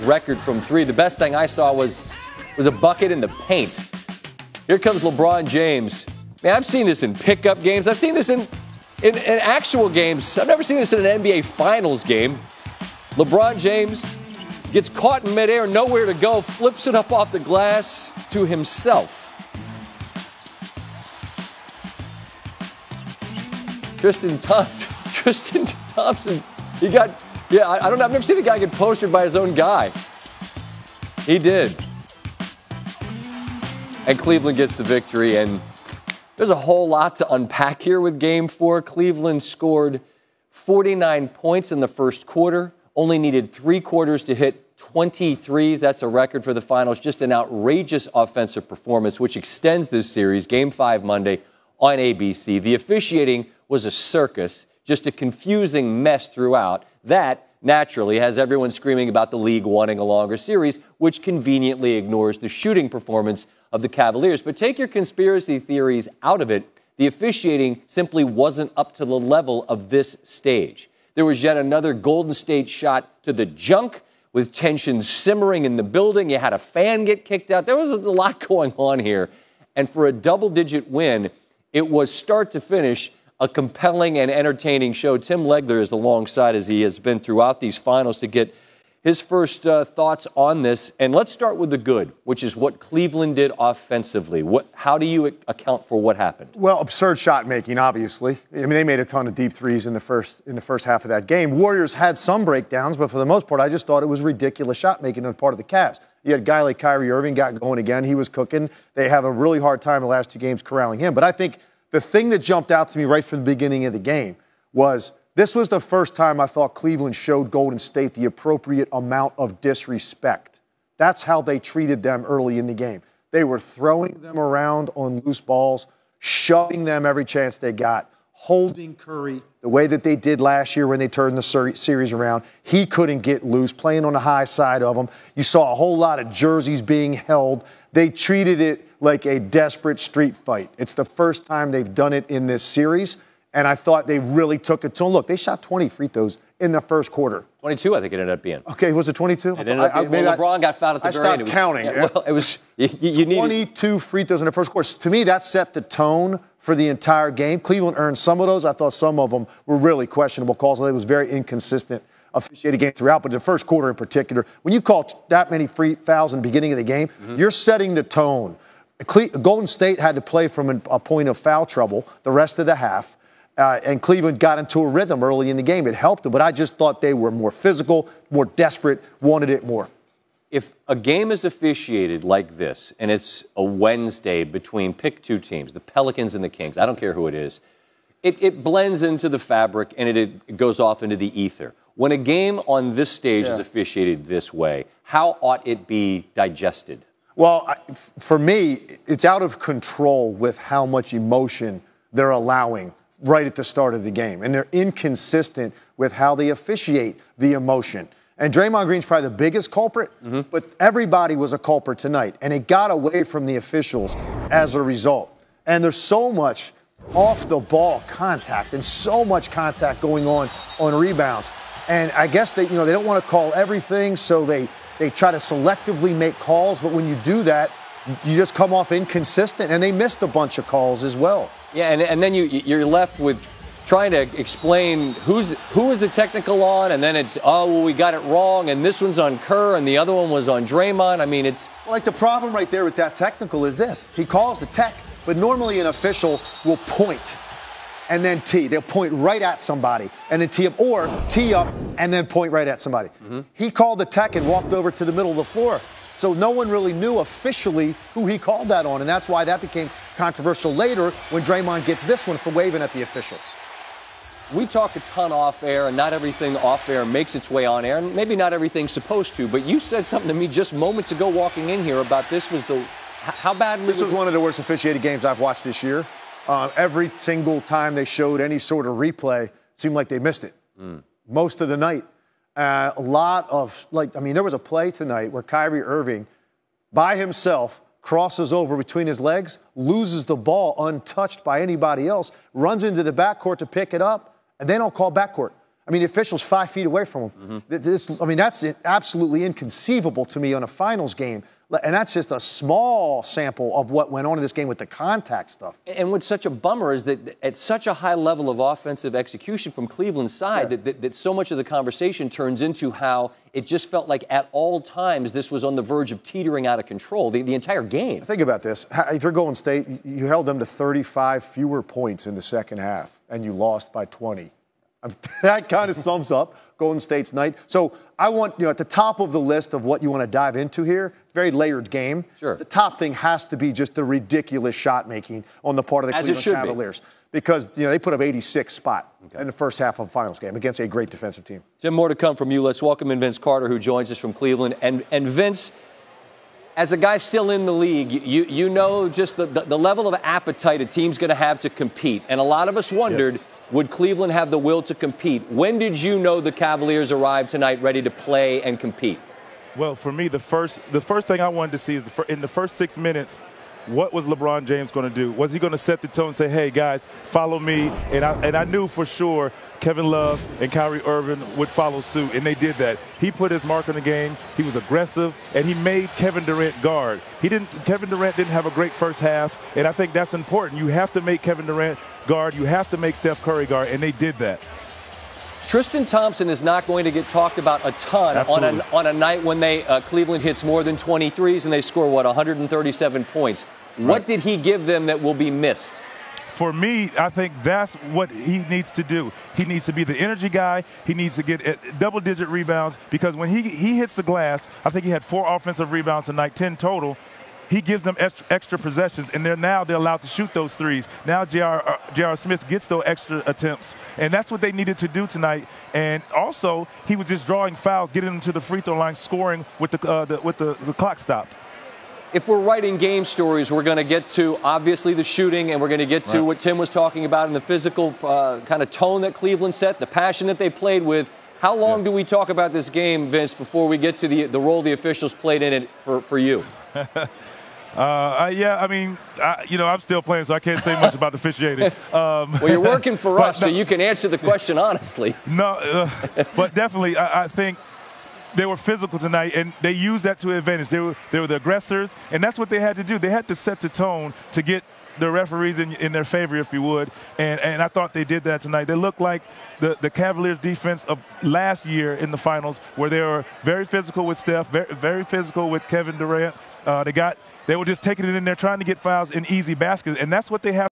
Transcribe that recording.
record from three. The best thing I saw was a bucket in the paint. Here comes LeBron James. Man, I've seen this in pickup games. I've seen this in actual games. I've never seen this in an NBA Finals game. LeBron James gets caught in midair, nowhere to go, flips it up off the glass to himself. Tristan Thompson, I don't know, I've never seen a guy get postered by his own guy. He did. And Cleveland gets the victory, and there's a whole lot to unpack here with Game 4. Cleveland scored 49 points in the first quarter, only needed 3 quarters to hit 23s. That's a record for the finals. Just an outrageous offensive performance, which extends this series. Game 5 Monday on ABC. The officiating was a circus, just a confusing mess throughout. That, naturally, has everyone screaming about the league wanting a longer series, which conveniently ignores the shooting performance of the Cavaliers. But take your conspiracy theories out of it. The officiating simply wasn't up to the level of this stage. There was yet another Golden State shot to the junk, with tension simmering in the building. You had a fan get kicked out. There was a lot going on here. And for a double-digit win, it was start to finish a compelling and entertaining show. Tim Legler is alongside, as he has been throughout these finals, to get his first thoughts on this. And let's start with the good, which is what Cleveland did offensively. How do you account for what happened? Well, absurd shot making, obviously. I mean, they made a ton of deep threes in the first half of that game. Warriors had some breakdowns, but for the most part, I just thought it was ridiculous shot making on the part of the Cavs. You had a guy like Kyrie Irving got going again. He was cooking. They have a really hard time the last 2 games corralling him. But I think the thing that jumped out to me right from the beginning of the game was this was the first time I thought Cleveland showed Golden State the appropriate amount of disrespect. That's how they treated them early in the game. They were throwing them around on loose balls, shoving them every chance they got, holding Curry the way that they did last year when they turned the series around. He couldn't get loose, playing on the high side of them. You saw a whole lot of jerseys being held. They treated it like a desperate street fight. It's the first time they've done it in this series, and I thought they really took it to them. Look, they shot 20 free throws in the first quarter. 22, I think it ended up being. Okay, was it 22? It ended up being. LeBron got fouled at the very end. I stopped counting. Yeah, well, it was you 22 free throws in the first quarter. To me, that set the tone for the entire game. Cleveland earned some of those. I thought some of them were really questionable calls. It was very inconsistent officiated game throughout, but in the first quarter in particular, when you call that many free fouls in the beginning of the game, you're setting the tone. Golden State had to play from a point of foul trouble the rest of the half, and Cleveland got into a rhythm early in the game. It helped them, but I just thought they were more physical, more desperate, wanted it more. If a game is officiated like this, and it's a Wednesday between pick 2 teams, the Pelicans and the Kings, I don't care who it is, it blends into the fabric and it goes off into the ether. When a game on this stage is officiated this way, how ought it be digested? Well, for me, it's out of control with how much emotion they're allowing right at the start of the game. And they're inconsistent with how they officiate the emotion. And Draymond Green's probably the biggest culprit, but everybody was a culprit tonight. And it got away from the officials as a result. And there's so much off-the-ball contact and so much contact going on rebounds. And I guess they don't want to call everything, so they try to selectively make calls. But when you do that, you just come off inconsistent, and they missed a bunch of calls as well. Yeah, and then you're left with trying to explain who was the technical on, and then it's, oh, well, we got it wrong, and this one's on Kerr, and the other one was on Draymond. I mean, it's... Like, the problem right there with that technical is this. He calls the tech, but normally an official will point and then tee. They'll point right at somebody and then tee up, or tee up and then point right at somebody. He called the tech and walked over to the middle of the floor. So no one really knew officially who he called that on, and that's why that became controversial later when Draymond gets this one for waving at the official. We talk a ton off air, and not everything off air makes its way on air, and maybe not everything's supposed to, but you said something to me just moments ago walking in here about this was how bad this was one of the worst officiated games I've watched this year. Every single time they showed any sort of replay, it seemed like they missed it. Most of the night. A lot of, there was a play tonight where Kyrie Irving, by himself, crosses over between his legs, loses the ball untouched by anybody else, runs into the backcourt to pick it up, and they don't call backcourt. I mean, the official's 5 feet away from him. That's absolutely inconceivable to me on a finals game. And that's just a small sample of what went on in this game with the contact stuff. And what's such a bummer is that at such a high level of offensive execution from Cleveland's side, that so much of the conversation turns into how it just felt like at all times this was on the verge of teetering out of control, the entire game. Think about this. If you're Golden State, you held them to 35 fewer points in the second half, and you lost by 20. That kind of sums up Golden State's night. So I want, at the top of the list of what you want to dive into here, very layered game. Sure. The top thing has to be just the ridiculous shot making on the part of the Cleveland Cavaliers. Because, they put up 86 spot in the first half of the finals game against a great defensive team. Tim, more to come from you. Let's welcome in Vince Carter, who joins us from Cleveland. And Vince, as a guy still in the league, you know just the level of appetite a team's going to have to compete. And a lot of us wondered, would Cleveland have the will to compete? When did you know the Cavaliers arrived tonight ready to play and compete? Well, for me, the first thing I wanted to see is in the first 6 minutes, what was LeBron James going to do? Was he going to set the tone and say, hey, guys, follow me? And I knew for sure Kevin Love and Kyrie Irving would follow suit, and they did that. He put his mark on the game. He was aggressive, and he made Kevin Durant guard. Kevin Durant didn't have a great first half, and I think that's important. You have to make Kevin Durant guard. You have to make Steph Curry guard, and they did that. Tristan Thompson is not going to get talked about a ton on a night when Cleveland hits more than 23s and they score, 137 points. Right. What did he give them that will be missed? For me, I think that's what he needs to do. He needs to be the energy guy. He needs to get double-digit rebounds because when he hits the glass, I think he had 4 offensive rebounds tonight, 10 total. He gives them extra possessions, and they're allowed to shoot those threes. Now J.R. Smith gets those extra attempts, and that's what they needed to do tonight. And also, he was just drawing fouls, getting them to the free throw line, scoring with the clock stopped. If we're writing game stories, we're going to get to, obviously, the shooting, and we're going to get to what Tim was talking about in the physical kind of tone that Cleveland set, the passion that they played with. How long do we talk about this game, Vince, before we get to the role the officials played in it for you? I'm still playing, so I can't say much about the officiating. Well, you're working for us, so you can answer the question honestly. No, but definitely, I think they were physical tonight, and they used that to advantage. They were the aggressors, and that's what they had to do. They had to set the tone to get the referees in their favor, if you would, and I thought they did that tonight. They looked like the Cavaliers' defense of last year in the finals, where they were very physical with Steph, very physical with Kevin Durant. They were just taking it in there, trying to get fouls in easy baskets, and that's what they have.